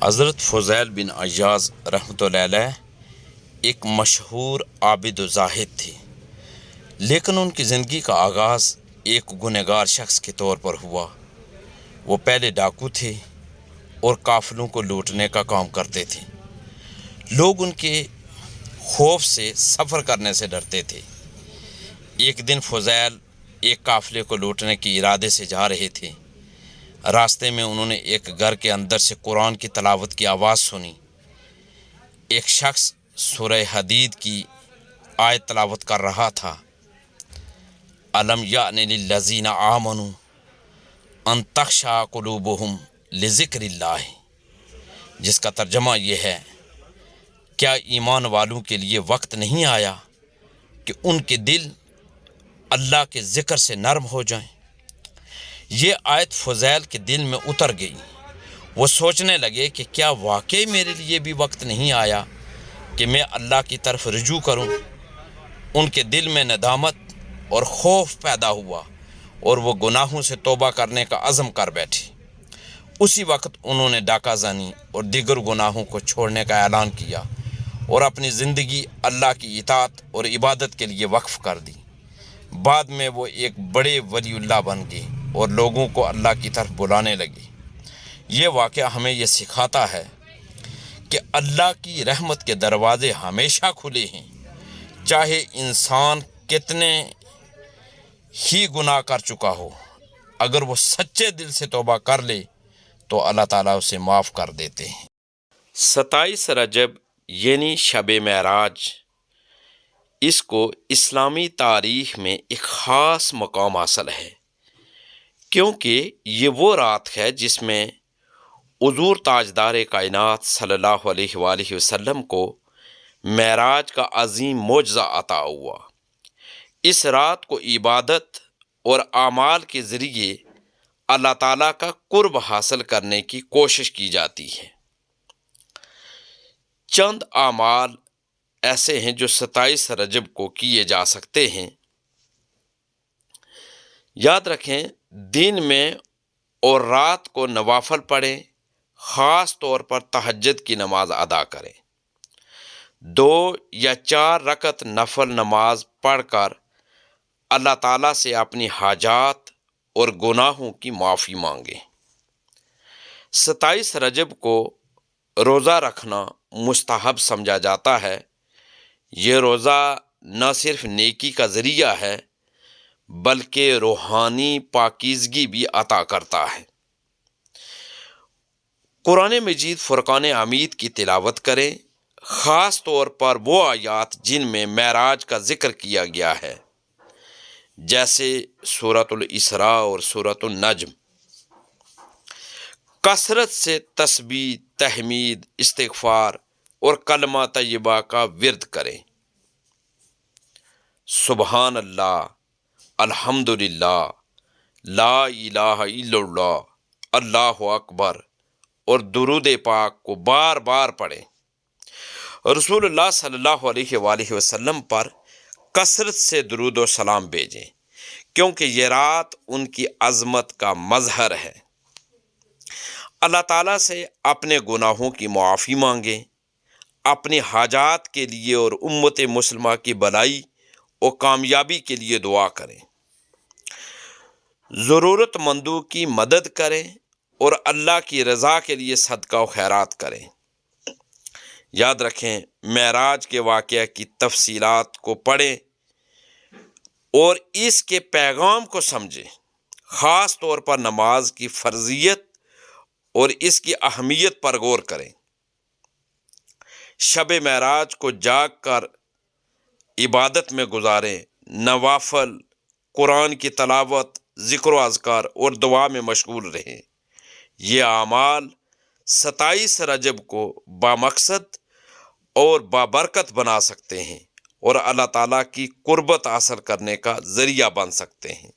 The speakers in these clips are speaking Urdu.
حضرت فضیل بن عیاض رحمۃ اللہ علیہ ایک مشہور عابد و زاہد تھے، لیکن ان کی زندگی کا آغاز ایک گنہگار شخص کے طور پر ہوا۔ وہ پہلے ڈاکو تھے اور قافلوں کو لوٹنے کا کام کرتے تھے۔ لوگ ان کے خوف سے سفر کرنے سے ڈرتے تھے۔ ایک دن فضیل ایک قافلے کو لوٹنے کے ارادے سے جا رہے تھے۔ راستے میں انہوں نے ایک گھر کے اندر سے قرآن کی تلاوت کی آواز سنی۔ ایک شخص سورہ حدید کی آیت تلاوت کر رہا تھا، الم یأن للذین آمنوا ان تخشع قلوبہم لذکر اللہ، جس کا ترجمہ یہ ہے، کیا ایمان والوں کے لیے وقت نہیں آیا کہ ان کے دل اللہ کے ذکر سے نرم ہو جائیں؟ یہ آیت فضیل کے دل میں اتر گئی۔ وہ سوچنے لگے کہ کیا واقعی میرے لیے بھی وقت نہیں آیا کہ میں اللہ کی طرف رجوع کروں؟ ان کے دل میں ندامت اور خوف پیدا ہوا اور وہ گناہوں سے توبہ کرنے کا عزم کر بیٹھے۔ اسی وقت انہوں نے ڈاکہ زنی اور دیگر گناہوں کو چھوڑنے کا اعلان کیا اور اپنی زندگی اللہ کی اطاعت اور عبادت کے لیے وقف کر دی۔ بعد میں وہ ایک بڑے ولی اللہ بن گئے اور لوگوں کو اللہ کی طرف بلانے لگے۔ یہ واقعہ ہمیں یہ سکھاتا ہے کہ اللہ کی رحمت کے دروازے ہمیشہ کھلے ہیں، چاہے انسان کتنے ہی گناہ کر چکا ہو۔ اگر وہ سچے دل سے توبہ کر لے تو اللہ تعالیٰ اسے معاف کر دیتے ہیں۔ 27 رجب یعنی شب معراج، اس کو اسلامی تاریخ میں ایک خاص مقام حاصل ہے، کیونکہ یہ وہ رات ہے جس میں حضور تاجدار کائنات صلی اللہ علیہ وآلہ وسلم کو معراج کا عظیم معجزہ عطا ہوا۔ اس رات کو عبادت اور اعمال کے ذریعے اللہ تعالیٰ کا قرب حاصل کرنے کی کوشش کی جاتی ہے۔ چند اعمال ایسے ہیں جو 27 رجب کو کیے جا سکتے ہیں۔ یاد رکھیں، دن میں اور رات کو نوافل پڑھیں، خاص طور پر تہجد کی نماز ادا کریں۔ 2 یا 4 رکعت نفل نماز پڑھ کر اللہ تعالیٰ سے اپنی حاجات اور گناہوں کی معافی مانگیں۔ 27 رجب کو روزہ رکھنا مستحب سمجھا جاتا ہے۔ یہ روزہ نہ صرف نیکی کا ذریعہ ہے بلکہ روحانی پاکیزگی بھی عطا کرتا ہے۔ قرآن مجید فرقان حمید کی تلاوت کریں، خاص طور پر وہ آیات جن میں معراج کا ذکر کیا گیا ہے، جیسے سورۃ الاسراء اور سورۃ النجم۔ کثرت سے تسبیح، تحمید، استغفار اور کلمہ طیبہ کا ورد کریں۔ سبحان اللہ، الحمد للہ، لا الہ الا اللہ، اللہ اکبر اور درود پاک کو بار بار پڑھیں۔ رسول اللہ صلی اللہ علیہ وآلہ وسلم پر کثرت سے درود و سلام بھیجیں، کیونکہ یہ رات ان کی عظمت کا مظہر ہے۔ اللہ تعالیٰ سے اپنے گناہوں کی معافی مانگیں، اپنی حاجات کے لیے اور امت مسلمہ کی بھلائی اور کامیابی کے لیے دعا کریں، ضرورت مندوں کی مدد کریں اور اللہ کی رضا کے لیے صدقہ و خیرات کریں۔ یاد رکھیں، معراج کے واقعہ کی تفصیلات کو پڑھیں اور اس کے پیغام کو سمجھیں، خاص طور پر نماز کی فرضیت اور اس کی اہمیت پر غور کریں۔ شب معراج کو جاگ کر عبادت میں گزاریں، نوافل، قرآن کی تلاوت، ذکر و اذکار اور دعا میں مشغول رہیں۔ یہ اعمال 27 رجب کو بامقصد اور بابرکت بنا سکتے ہیں اور اللہ تعالیٰ کی قربت حاصل کرنے کا ذریعہ بن سکتے ہیں۔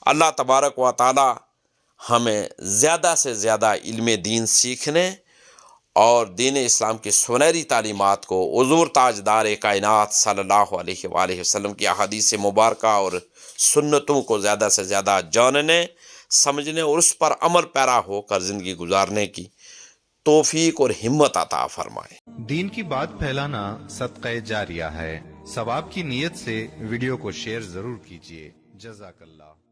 اللہ تبارک و تعالیٰ ہمیں زیادہ سے زیادہ علم دین سیکھنے اور دین اسلام کی سنہری تعلیمات کو حضور تاجدار کائنات صلی اللہ علیہ وآلہ وسلم کی احادیث مبارکہ اور سنتوں کو زیادہ سے زیادہ جاننے، سمجھنے اور اس پر عمل پیرا ہو کر زندگی گزارنے کی توفیق اور ہمت عطا فرمائے۔ دین کی بات پھیلانا صدقہ جاریہ ہے، ثواب کی نیت سے ویڈیو کو شیئر ضرور کیجیے۔ جزاک اللہ۔